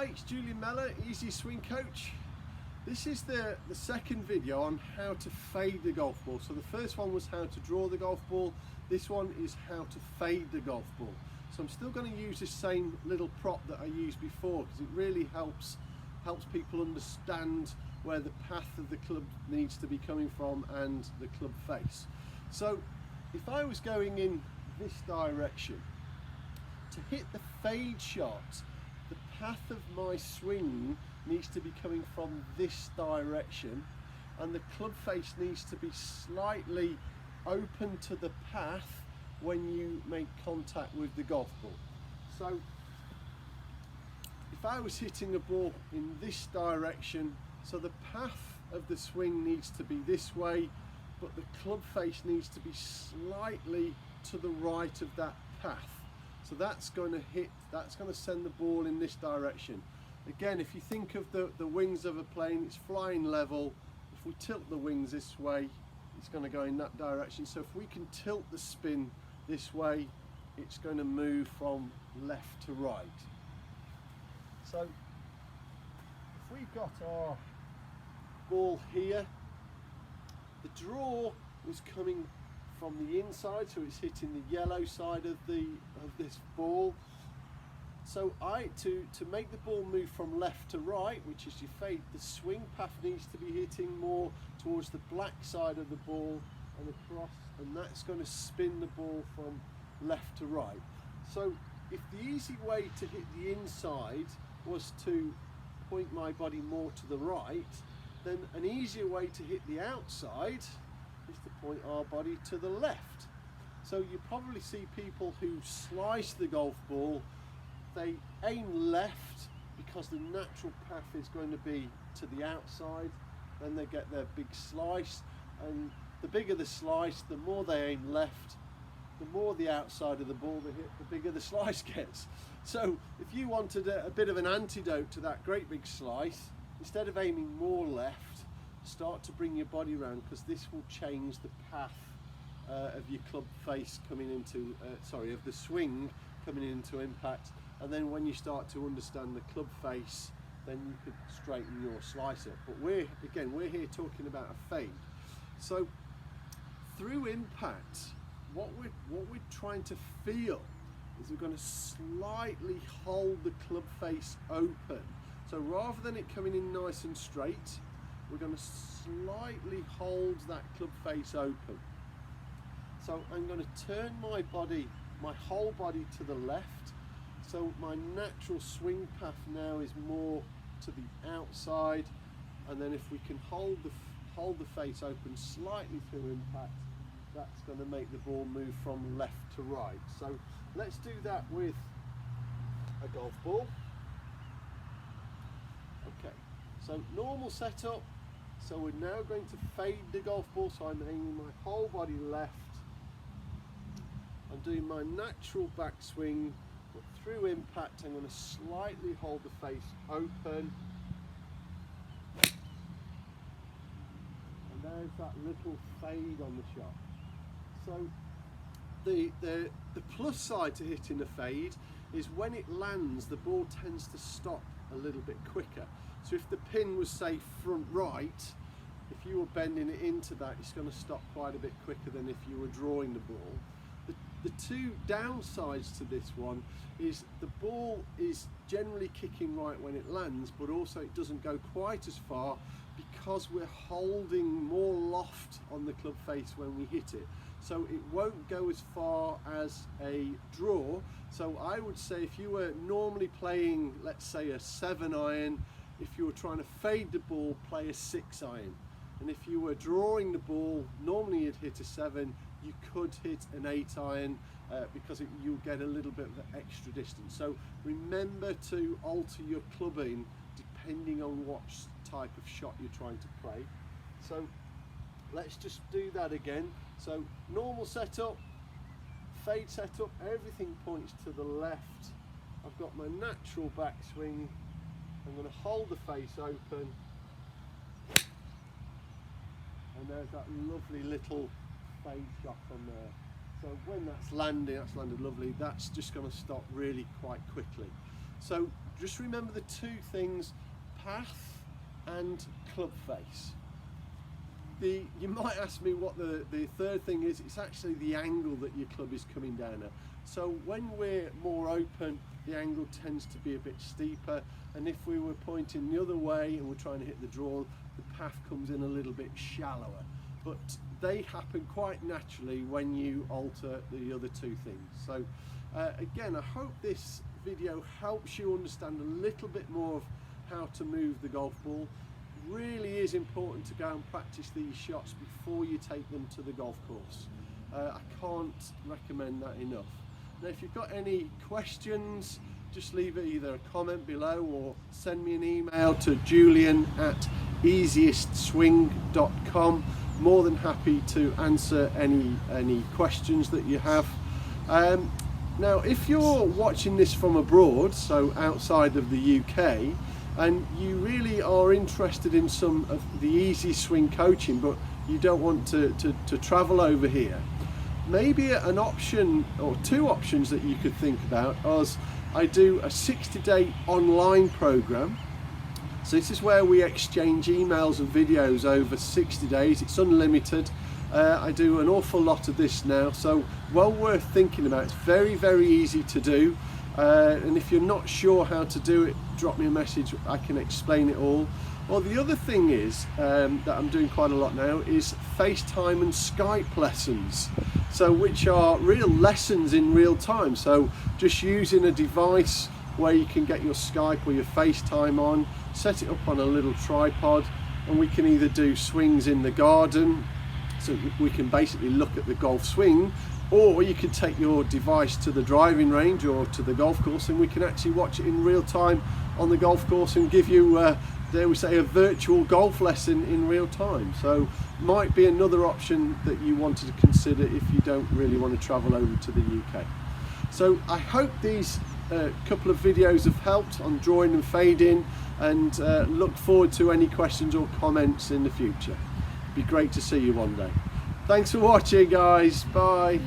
Hi, it's Julian Mellor, Easy Swing Coach. This is the second video on how to fade the golf ball. So the first one was how to draw the golf ball. This one is how to fade the golf ball. So I'm still going to use the same little prop that I used before because it really helps people understand where the path of the club needs to be coming from and the club face. So if I was going in this direction, to hit the fade shot, the path of my swing needs to be coming from this direction and the club face needs to be slightly open to the path when you make contact with the golf ball. So if I was hitting a ball in this direction, so the path of the swing needs to be this way, but the club face needs to be slightly to the right of that path. So that's going to send the ball in this direction. Again, if you think of the wings of a plane, it's flying level. If we tilt the wings this way, it's going to go in that direction. So if we can tilt the spin this way, it's going to move from left to right. So if we've got our ball here, the draw was coming from the inside, so it's hitting the yellow side of this ball. So to make the ball move from left to right, which is your fade, the swing path needs to be hitting more towards the black side of the ball and across, and that's going to spin the ball from left to right. So if the easy way to hit the inside was to point my body more to the right, then an easier way to hit the outside is to point our body to the left. So you probably see people who slice the golf ball, they aim left because the natural path is going to be to the outside, then they get their big slice, and the bigger the slice, the more they aim left, the more the outside of the ball they hit, the bigger the slice gets. So if you wanted a bit of an antidote to that great big slice, instead of aiming more left, start to bring your body around, because this will change the path of your club face coming into, of the swing coming into impact. And then when you start to understand the club face, then you could straighten your slice up. But we're here talking about a fade. So through impact, what we're trying to feel is we're going to slightly hold the club face open. So rather than it coming in nice and straight, we're going to slightly hold that club face open. So I'm going to turn my body, my whole body to the left. So my natural swing path now is more to the outside. And then if we can hold the face open slightly through impact, that's going to make the ball move from left to right. So let's do that with a golf ball. Okay, so normal setup. So we're now going to fade the golf ball. So I'm aiming my whole body left. I'm doing my natural backswing, but through impact I'm going to slightly hold the face open. And there's that little fade on the shot. So the plus side to hitting a fade is when it lands, the ball tends to stop a little bit quicker. So if the pin was, say, front right, if you were bending it into that, it's going to stop quite a bit quicker than if you were drawing the ball. The two downsides to this one is the ball is generally kicking right when it lands, but also it doesn't go quite as far because we're holding more loft on the club face when we hit it. So it won't go as far as a draw. So I would say if you were normally playing, let's say, a 7-iron, if you were trying to fade the ball, play a 6-iron. And if you were drawing the ball, normally you'd hit a 7, you could hit an 8-iron because you'll get a little bit of extra distance. So remember to alter your clubbing depending on what type of shot you're trying to play. So let's just do that again. So normal setup, fade setup, everything points to the left. I've got my natural backswing. I'm going to hold the face open. And there's that lovely little fade shot on there. So when that's landed lovely. That's just going to stop really quite quickly. So just remember the two things, path and club face. You might ask me what the third thing is. It's actually the angle that your club is coming down at. So when we're more open, the angle tends to be a bit steeper, and if we were pointing the other way and we're trying to hit the draw, the path comes in a little bit shallower. But they happen quite naturally when you alter the other two things. So again, I hope this video helps you understand a little bit more of how to move the golf ball. Really is important to go and practice these shots before you take them to the golf course. I can't recommend that enough. Now, if you've got any questions, just leave either a comment below or send me an email to julian@easiestswing.com. More than happy to answer any questions that you have. Now, if you're watching this from abroad, so outside of the UK, and you really are interested in some of the easy swing coaching, but you don't want to travel over here, maybe an option or two options that you could think about is I do a 60-day online program. So this is where we exchange emails and videos over 60 days. It's unlimited. I do an awful lot of this now, so well worth thinking about. It's very, very easy to do. And if you're not sure how to do it, drop me a message, I can explain it all. Or the other thing is, that I'm doing quite a lot now, is FaceTime and Skype lessons. So which are real lessons in real time. So just using a device where you can get your Skype or your FaceTime on, set it up on a little tripod, and we can either do swings in the garden, so we can basically look at the golf swing, or you can take your device to the driving range or to the golf course and we can actually watch it in real time on the golf course and give you, dare we say, a virtual golf lesson in real time. So might be another option that you wanted to consider if you don't really want to travel over to the UK. So I hope these couple of videos have helped on drawing and fading, and look forward to any questions or comments in the future. It'd be great to see you one day. Thanks for watching, guys. Bye.